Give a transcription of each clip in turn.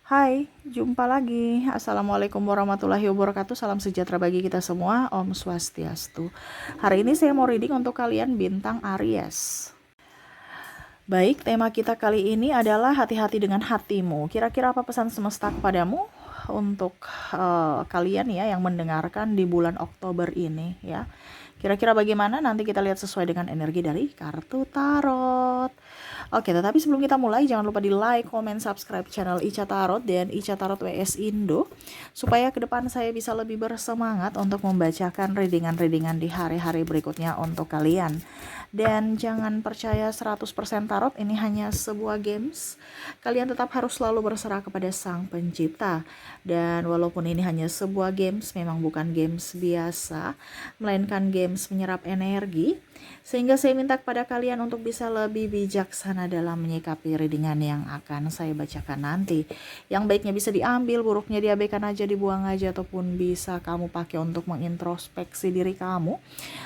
Hai, jumpa lagi. Assalamualaikum warahmatullahi wabarakatuh. Salam sejahtera bagi kita semua. Om Swastiastu. Hari ini saya mau reading untuk kalian bintang Aries. Baik, tema kita kali ini adalah hati-hati dengan hatimu. Kira-kira apa pesan semesta kepadamu untuk kalian ya yang mendengarkan di bulan Oktober ini ya. Kira-kira bagaimana? Nanti kita lihat sesuai dengan energi dari kartu tarot. Oke, tetapi sebelum kita mulai, jangan lupa di like, comment, subscribe channel Ica Tarot dan Ica Tarot WS Indo, supaya ke depan saya bisa lebih bersemangat untuk membacakan readingan-readingan di hari-hari berikutnya untuk kalian. Dan jangan percaya 100% tarot ini hanya sebuah games. Kalian tetap harus selalu berserah kepada Sang Pencipta. Dan walaupun ini hanya sebuah games, memang bukan games biasa, melainkan games menyerap energi. Sehingga saya minta kepada kalian untuk bisa lebih bijaksana dalam menyikapi readingan yang akan saya bacakan nanti. Yang baiknya bisa diambil, buruknya diabaikan aja, dibuang aja, ataupun bisa kamu pakai untuk mengintrospeksi diri kamu,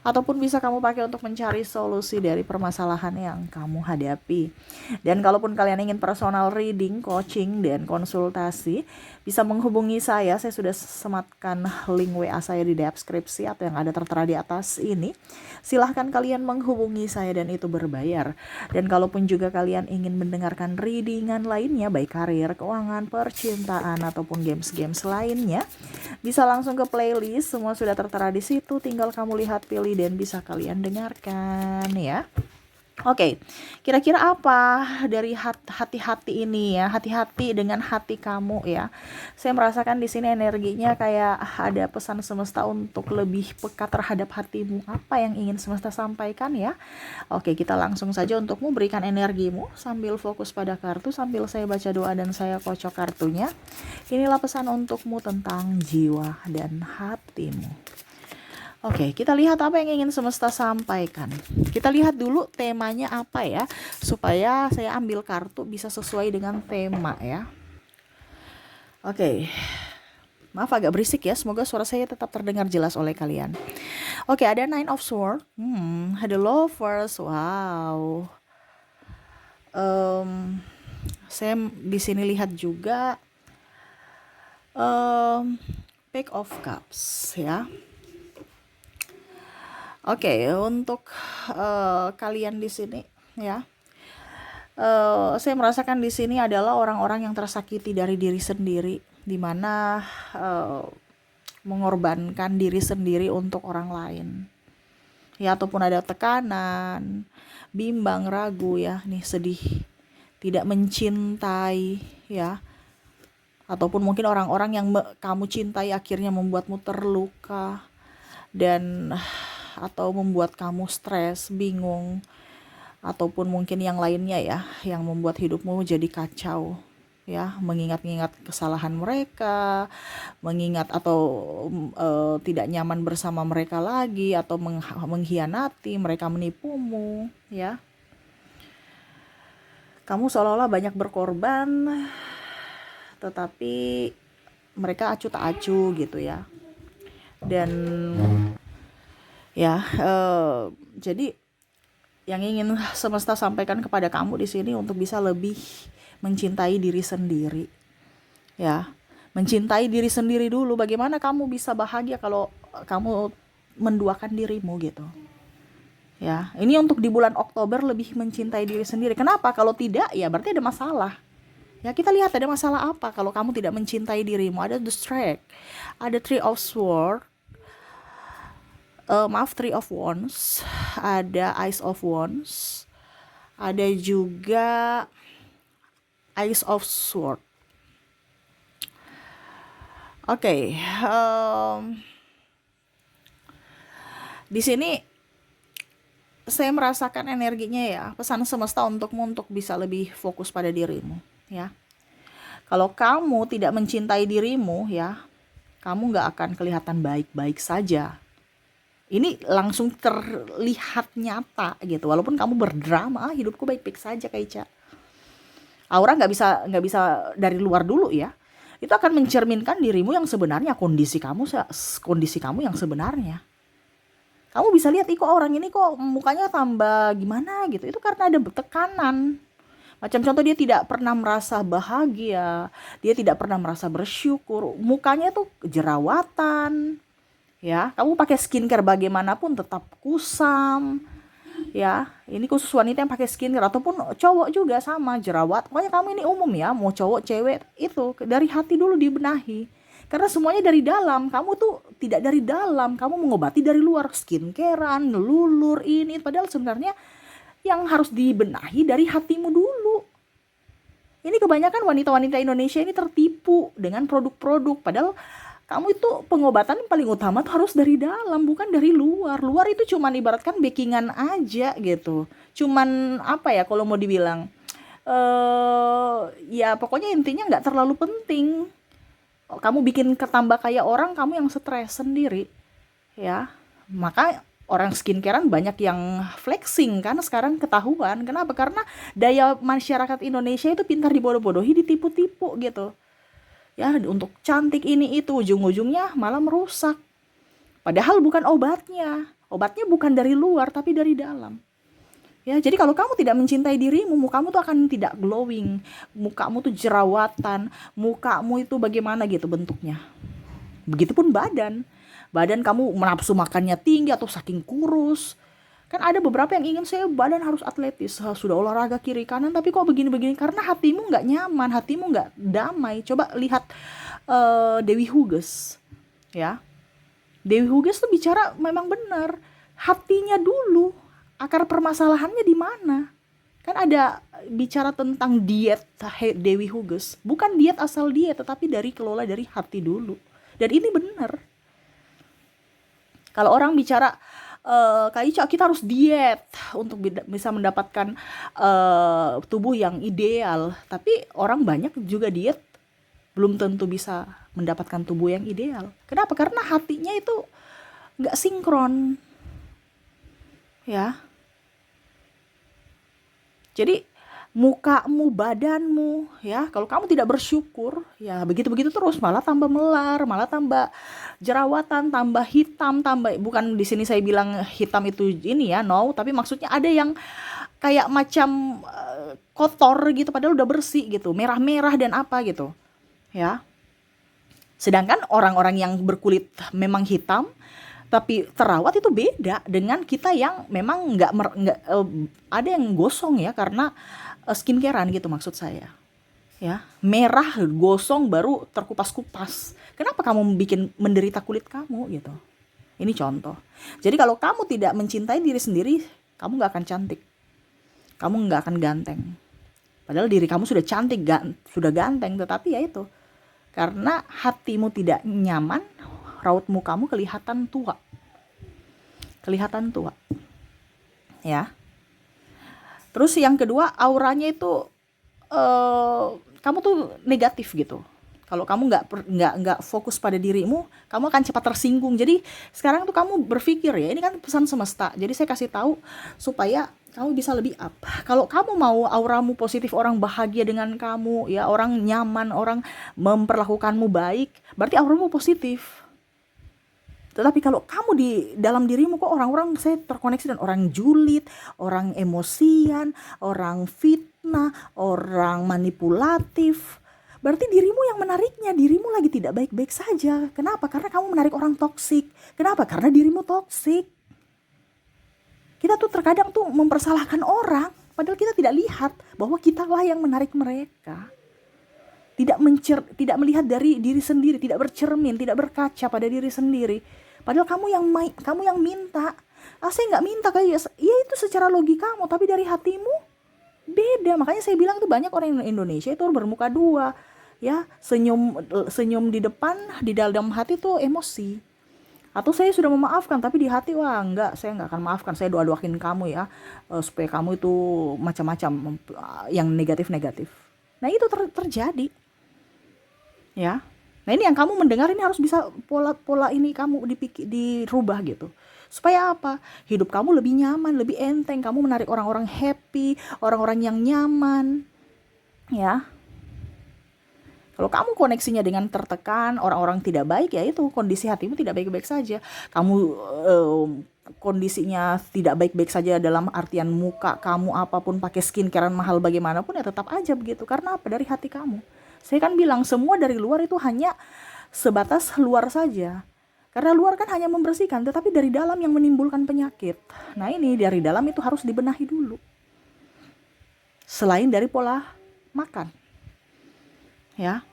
ataupun bisa kamu pakai untuk mencari solusi dari permasalahan yang kamu hadapi. Dan kalaupun kalian ingin personal reading, coaching, dan konsultasi, bisa menghubungi saya sudah sematkan link WA saya di deskripsi atau yang ada tertera di atas ini. Silahkan kalian menghubungi saya dan itu berbayar. Dan kalaupun juga kalian ingin mendengarkan readingan lainnya, baik karir, keuangan, percintaan, ataupun games-games lainnya, bisa langsung ke playlist, semua sudah tertera di situ, tinggal kamu lihat, pilih, dan bisa kalian dengarkan ya. Oke, kira-kira apa dari hati-hati ini ya? Hati-hati dengan hati kamu ya. Saya merasakan di sini energinya kayak ada pesan semesta untuk lebih peka terhadap hatimu. Apa yang ingin semesta sampaikan ya? Oke, kita langsung saja untukmu, berikan energimu sambil fokus pada kartu, sambil saya baca doa dan saya kocok kartunya. Inilah pesan untukmu tentang jiwa dan hatimu. Oke, kita lihat apa yang ingin semesta sampaikan. Kita lihat dulu temanya apa ya, supaya saya ambil kartu bisa sesuai dengan tema ya. Oke, maaf agak berisik ya, semoga suara saya tetap terdengar jelas oleh kalian. Oke, ada Nine of Swords, ada Lovers, wow. Saya di sini lihat juga Page of Cups ya. Oke, untuk kalian di sini ya, saya merasakan di sini adalah orang-orang yang tersakiti dari diri sendiri, di mana mengorbankan diri sendiri untuk orang lain, ya, ataupun ada tekanan, bimbang, ragu ya, nih sedih, tidak mencintai ya, ataupun mungkin orang-orang yang kamu cintai akhirnya membuatmu terluka dan atau membuat kamu stres, bingung, ataupun mungkin yang lainnya ya, yang membuat hidupmu jadi kacau ya, mengingat-ingat kesalahan mereka, mengingat atau tidak nyaman bersama mereka lagi, atau mengkhianati, mereka menipumu ya. Kamu seolah-olah banyak berkorban, tetapi mereka acuh tak acuh gitu ya. Dan ya, jadi yang ingin semesta sampaikan kepada kamu di sini untuk bisa lebih mencintai diri sendiri. Ya, mencintai diri sendiri dulu. Bagaimana kamu bisa bahagia kalau kamu menduakan dirimu gitu. Ya, ini untuk di bulan Oktober lebih mencintai diri sendiri. Kenapa? Kalau tidak, ya berarti ada masalah. Ya, kita lihat ada masalah apa kalau kamu tidak mencintai dirimu. Ada the strength, ada Three of Swords, Three of Wands, ada Ace of Wands, ada juga Ace of Sword. Oke, di sini saya merasakan energinya ya, pesan semesta untukmu untuk bisa lebih fokus pada dirimu ya. Kalau kamu tidak mencintai dirimu ya, kamu gak akan kelihatan baik-baik saja. Ini langsung terlihat nyata gitu. Walaupun kamu berdrama, hidupku baik-baik saja kayak Ica. Aura nggak bisa dari luar dulu ya. Itu akan mencerminkan dirimu yang sebenarnya, kondisi kamu yang sebenarnya. Kamu bisa lihat, kok orang ini kok mukanya tambah gimana gitu. Itu karena ada tekanan. Macam contoh, dia tidak pernah merasa bahagia, dia tidak pernah merasa bersyukur, mukanya tuh jerawatan, ya. Kamu pakai skincare bagaimanapun tetap kusam, ya. Ini khusus wanita yang pakai skincare, ataupun cowok juga sama, jerawat. Pokoknya kamu ini umum ya, mau cowok cewek, itu dari hati dulu dibenahi. Karena semuanya dari dalam, kamu tuh tidak dari dalam, kamu mengobati dari luar, skincarean, ngelulur ini, padahal sebenarnya yang harus dibenahi dari hatimu dulu. Ini kebanyakan wanita-wanita Indonesia ini tertipu dengan produk-produk, padahal kamu itu pengobatan yang paling utama tuh harus dari dalam, bukan dari luar. Luar itu cuman ibaratkan backingan aja gitu. Cuman apa ya kalau mau dibilang, ya pokoknya intinya nggak terlalu penting. Kamu bikin ketambah kayak orang, kamu yang stres sendiri, ya. Maka orang skincarean banyak yang flexing kan sekarang ketahuan. Kenapa? Karena daya masyarakat Indonesia itu pintar dibodoh-bodohi, ditipu-tipu gitu. Ya, untuk cantik ini itu, ujung-ujungnya malah merusak. Padahal bukan obatnya. Obatnya bukan dari luar tapi dari dalam. Ya, jadi kalau kamu tidak mencintai dirimu, mukamu tuh akan tidak glowing. Mukamu tuh jerawatan, mukamu itu bagaimana gitu bentuknya. Begitupun badan. Badan kamu menafsu makannya tinggi atau saking kurus. Kan ada beberapa yang ingin, saya badan harus atletis, sudah olahraga kiri kanan tapi kok begini-begini, karena hatimu nggak nyaman, hatimu nggak damai. Coba lihat Dewi Huges, ya. Dewi Huges tuh bicara memang benar, hatinya dulu, akar permasalahannya di mana. Kan ada bicara tentang diet Dewi Huges, bukan diet asal diet, tetapi dari kelola dari hati dulu. Dan ini benar. Kalau orang bicara Kak Ica, kita harus diet untuk bisa mendapatkan tubuh yang ideal. Tapi orang banyak juga diet, belum tentu bisa mendapatkan tubuh yang ideal. Kenapa? Karena hatinya itu nggak sinkron, ya. Jadi mukamu, badanmu, ya, kalau kamu tidak bersyukur, ya begitu-begitu terus, malah tambah melar, malah tambah jerawatan, tambah hitam, tambah, bukan di sini saya bilang hitam itu ini ya, no, tapi maksudnya ada yang kayak macam kotor gitu padahal udah bersih gitu, merah-merah dan apa gitu, ya. Sedangkan orang-orang yang berkulit memang hitam tapi terawat itu beda dengan kita yang memang nggak ada yang gosong ya karena skincarean gitu maksud saya, ya. Merah gosong baru terkupas-kupas, kenapa kamu bikin menderita kulit kamu gitu. Ini contoh. Jadi kalau kamu tidak mencintai diri sendiri, kamu nggak akan cantik, kamu nggak akan ganteng, padahal diri kamu sudah cantik, sudah ganteng, tetapi ya itu karena hatimu tidak nyaman, raut mukamu kelihatan tua, ya. Terus yang kedua, auranya itu kamu tuh negatif gitu. Kalau kamu nggak fokus pada dirimu, kamu akan cepat tersinggung. Jadi sekarang tuh kamu berpikir ya, ini kan pesan semesta. Jadi saya kasih tahu supaya kamu bisa lebih up. Kalau kamu mau auramu positif, orang bahagia dengan kamu, ya, orang nyaman, orang memperlakukanmu baik, berarti auramu positif. Tetapi kalau kamu di dalam dirimu kok orang-orang, saya terkoneksi dengan orang julid, orang emosian, orang fitnah, orang manipulatif, berarti dirimu yang menariknya, dirimu lagi tidak baik-baik saja. Kenapa? Karena kamu menarik orang toksik. Kenapa? Karena dirimu toksik. Kita tuh terkadang tuh mempersalahkan orang, padahal kita tidak lihat bahwa kitalah yang menarik mereka. Tidak melihat dari diri sendiri, tidak bercermin, tidak berkaca pada diri sendiri. Padahal kamu yang minta. Saya nggak minta kayak, ya itu secara logikamu, tapi dari hatimu beda. Makanya saya bilang tuh banyak orang Indonesia itu bermuka dua, ya, senyum di depan, di dalam hati tuh emosi. Atau saya sudah memaafkan tapi di hati, wah enggak, saya nggak akan maafkan, saya doain kamu ya, supaya kamu itu macam-macam yang negatif-negatif. Nah itu terjadi, ya. Nah ini yang kamu mendengar ini harus bisa pola ini kamu dirubah gitu. Supaya apa? Hidup kamu lebih nyaman, lebih enteng, kamu menarik orang-orang happy, orang-orang yang nyaman, ya. Kalau kamu koneksinya dengan tertekan, orang-orang tidak baik, ya itu kondisi hatimu tidak baik-baik saja. Kamu kondisinya tidak baik-baik saja dalam artian muka kamu apapun pakai skincarean mahal bagaimanapun, ya tetap aja begitu. Karena apa? Dari hati kamu. Saya kan bilang semua dari luar itu hanya sebatas luar saja. Karena luar kan hanya membersihkan, tetapi dari dalam yang menimbulkan penyakit. Nah ini dari dalam itu harus dibenahi dulu. Selain dari pola makan. Ya.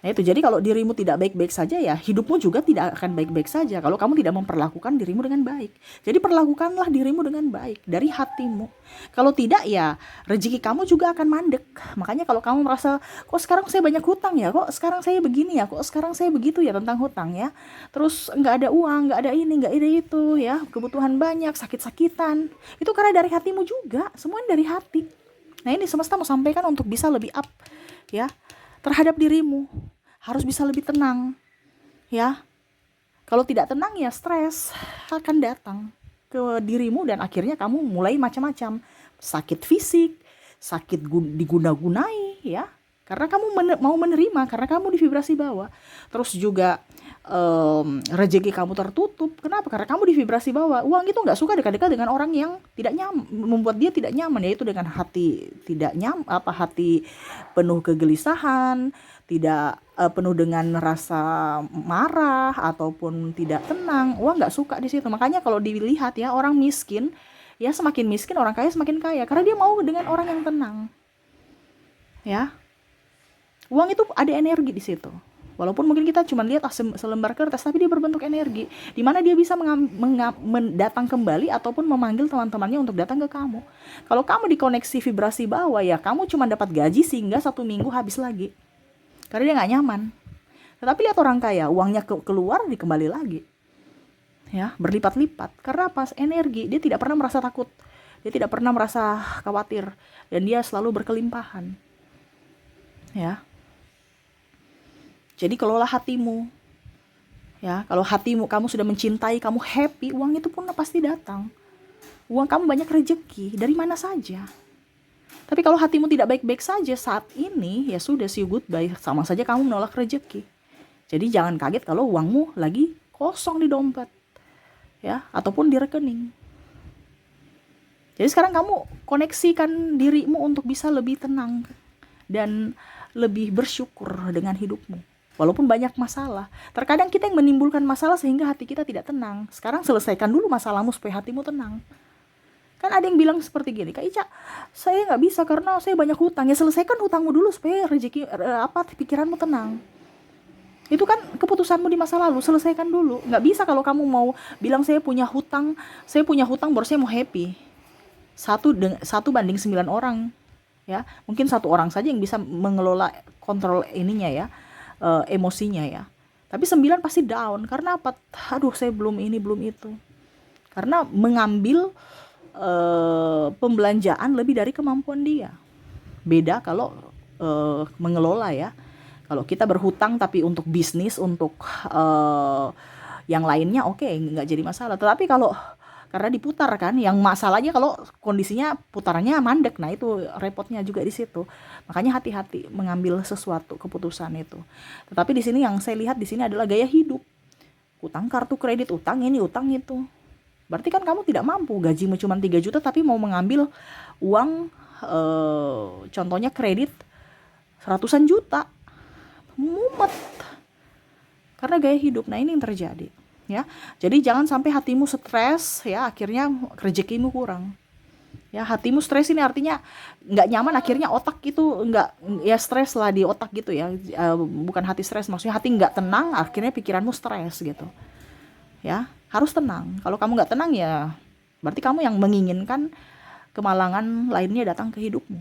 Nah itu, jadi kalau dirimu tidak baik-baik saja, ya hidupmu juga tidak akan baik-baik saja kalau kamu tidak memperlakukan dirimu dengan baik. Jadi perlakukanlah dirimu dengan baik dari hatimu. Kalau tidak, ya rezeki kamu juga akan mandek. Makanya kalau kamu merasa, kok sekarang saya banyak hutang ya, kok sekarang saya begini ya, kok sekarang saya begitu ya tentang hutang ya, terus nggak ada uang, nggak ada ini, nggak ada itu ya, kebutuhan banyak, sakit-sakitan, itu karena dari hatimu juga, semuanya dari hati. Nah ini semesta mau sampaikan untuk bisa lebih up ya terhadap dirimu, harus bisa lebih tenang ya. Kalau tidak tenang, ya stres akan datang ke dirimu dan akhirnya kamu mulai macam-macam, sakit fisik, sakit diguna-gunai ya, karena kamu mau menerima, karena kamu di vibrasi bawah. Terus juga rezeki kamu tertutup. Kenapa? Karena kamu di vibrasi bawah. Uang itu nggak suka dekat-dekat dengan orang yang tidak nyaman, membuat dia tidak nyaman, yaitu dengan hati tidak hati penuh kegelisahan, tidak penuh dengan rasa marah ataupun tidak tenang. Uang nggak suka di situ. Makanya kalau dilihat ya, orang miskin ya semakin miskin, orang kaya semakin kaya, karena dia mau dengan orang yang tenang ya. Uang itu ada energi di situ. Walaupun mungkin kita cuma lihat selembar kertas, tapi dia berbentuk energi, di mana dia bisa datang kembali ataupun memanggil teman-temannya untuk datang ke kamu. Kalau kamu dikoneksi vibrasi bawah, ya kamu cuma dapat gaji sehingga 1 minggu habis lagi, karena dia nggak nyaman. Tetapi lihat orang kaya, uangnya keluar dikembali lagi, ya berlipat-lipat. Karena pas energi, dia tidak pernah merasa takut, dia tidak pernah merasa khawatir, dan dia selalu berkelimpahan, ya. Jadi kelola hatimu ya. Kalau hatimu kamu sudah mencintai, kamu happy, uang itu pun pasti datang. Uang kamu banyak rezeki dari mana saja. Tapi kalau hatimu tidak baik-baik saja saat ini, ya sudah, see you goodbye, sama saja kamu menolak rezeki. Jadi jangan kaget kalau uangmu lagi kosong di dompet ya, ataupun di rekening. Jadi sekarang kamu koneksikan dirimu untuk bisa lebih tenang dan lebih bersyukur dengan hidupmu. Walaupun banyak masalah, terkadang kita yang menimbulkan masalah sehingga hati kita tidak tenang. Sekarang selesaikan dulu masalahmu supaya hatimu tenang. Kan ada yang bilang seperti gini, Kak Ica, saya nggak bisa karena saya banyak hutang. Ya selesaikan hutangmu dulu supaya pikiranmu tenang. Itu kan keputusanmu di masa lalu, selesaikan dulu. Nggak bisa kalau kamu mau bilang saya punya hutang baru saya mau happy. 1:9 orang ya, mungkin 1 orang saja yang bisa mengelola kontrol ininya ya, emosinya ya. Tapi 9 pasti down. Karena apa? Aduh, saya belum ini, belum itu. Karena mengambil pembelanjaan lebih dari kemampuan dia. Beda kalau mengelola ya. Kalau kita berhutang tapi untuk bisnis, untuk yang lainnya, oke, nggak jadi masalah. Tetapi kalau karena diputar kan, yang masalahnya kalau kondisinya putarannya mandek, nah itu repotnya juga di situ. Makanya hati-hati mengambil sesuatu keputusan itu. Tetapi di sini yang saya lihat di sini adalah gaya hidup. Utang kartu kredit, utang ini, utang itu. Berarti kan kamu tidak mampu, gajimu cuma 3 juta tapi mau mengambil uang contohnya kredit ratusan juta. Mumet. Karena gaya hidup. Nah, ini yang terjadi. Ya, jadi jangan sampai hatimu stres ya, akhirnya rezekimu kurang ya. Hatimu stres ini artinya nggak nyaman, akhirnya otak itu nggak, ya stres lah di otak gitu ya, bukan hati stres, maksudnya hati nggak tenang, akhirnya pikiranmu stres gitu ya. Harus tenang. Kalau kamu nggak tenang, ya berarti kamu yang menginginkan kemalangan lainnya datang ke hidupmu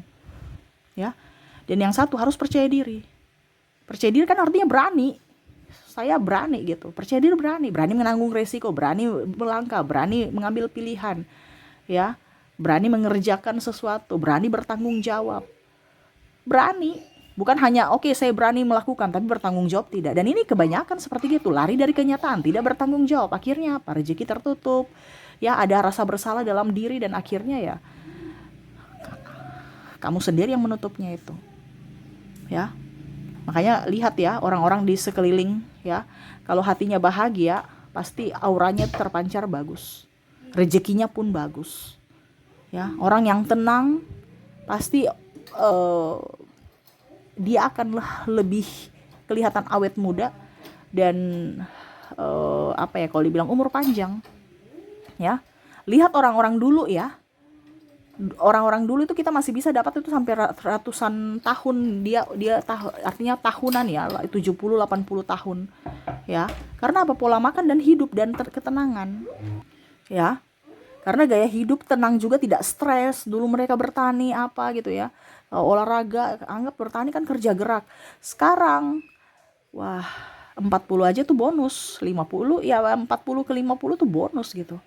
ya. Dan yang satu, harus percaya diri. Percaya diri kan artinya berani. Saya berani gitu, percaya diri, berani menanggung resiko, berani melangkah, berani mengambil pilihan ya, berani mengerjakan sesuatu, berani bertanggung jawab. Berani, bukan hanya oke, saya berani melakukan, tapi bertanggung jawab tidak. Dan ini kebanyakan seperti gitu, lari dari kenyataan, tidak bertanggung jawab. Akhirnya apa? Rezeki tertutup ya, ada rasa bersalah dalam diri, dan akhirnya ya kamu sendiri yang menutupnya itu ya. Makanya lihat ya orang-orang di sekeliling ya, kalau hatinya bahagia pasti auranya terpancar bagus, rezekinya pun bagus ya. Orang yang tenang pasti dia akan lebih kelihatan awet muda dan apa ya, kalau dibilang umur panjang ya. Lihat orang-orang dulu ya, orang-orang dulu itu kita masih bisa dapat itu sampai ratusan tahun, artinya tahunan ya, 70 80 tahun ya. Karena apa? Pola makan dan hidup dan ketenangan ya. Karena gaya hidup tenang juga, tidak stres. Dulu mereka bertani apa gitu ya, olahraga, anggap bertani kan kerja gerak. Sekarang wah, 40 aja tuh bonus, 50 ya, 40 ke 50 tuh bonus gitu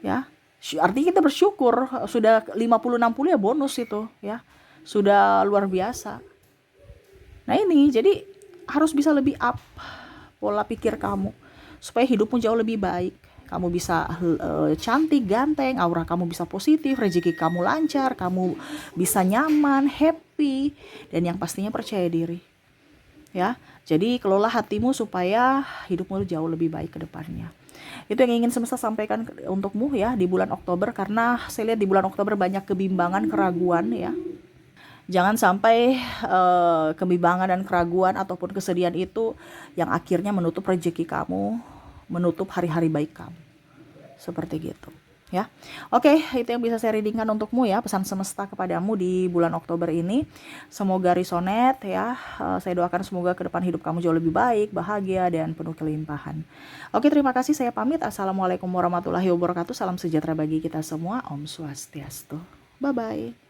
ya. Artinya kita bersyukur, sudah 50 60 ya bonus itu ya, sudah luar biasa. Nah ini jadi harus bisa lebih up pola pikir kamu supaya hidupmu jauh lebih baik. Kamu bisa cantik, ganteng, aura kamu bisa positif, rezeki kamu lancar, kamu bisa nyaman, happy, dan yang pastinya percaya diri ya. Jadi kelola hatimu supaya hidupmu jauh lebih baik ke depannya. Itu yang ingin semesta sampaikan untukmu ya di bulan Oktober, karena saya lihat di bulan Oktober banyak kebimbangan, keraguan ya. Jangan sampai kebimbangan dan keraguan ataupun kesedihan itu yang akhirnya menutup rezeki kamu, menutup hari-hari baik kamu. Seperti gitu ya. Oke, itu yang bisa saya readingkan untukmu ya, pesan semesta kepadamu di bulan Oktober ini. Semoga resonate ya. Saya doakan semoga ke depan hidup kamu jauh lebih baik, bahagia, dan penuh kelimpahan. Oke, terima kasih, saya pamit. Assalamualaikum warahmatullahi wabarakatuh. Salam sejahtera bagi kita semua. Om Swastiastu. Bye bye.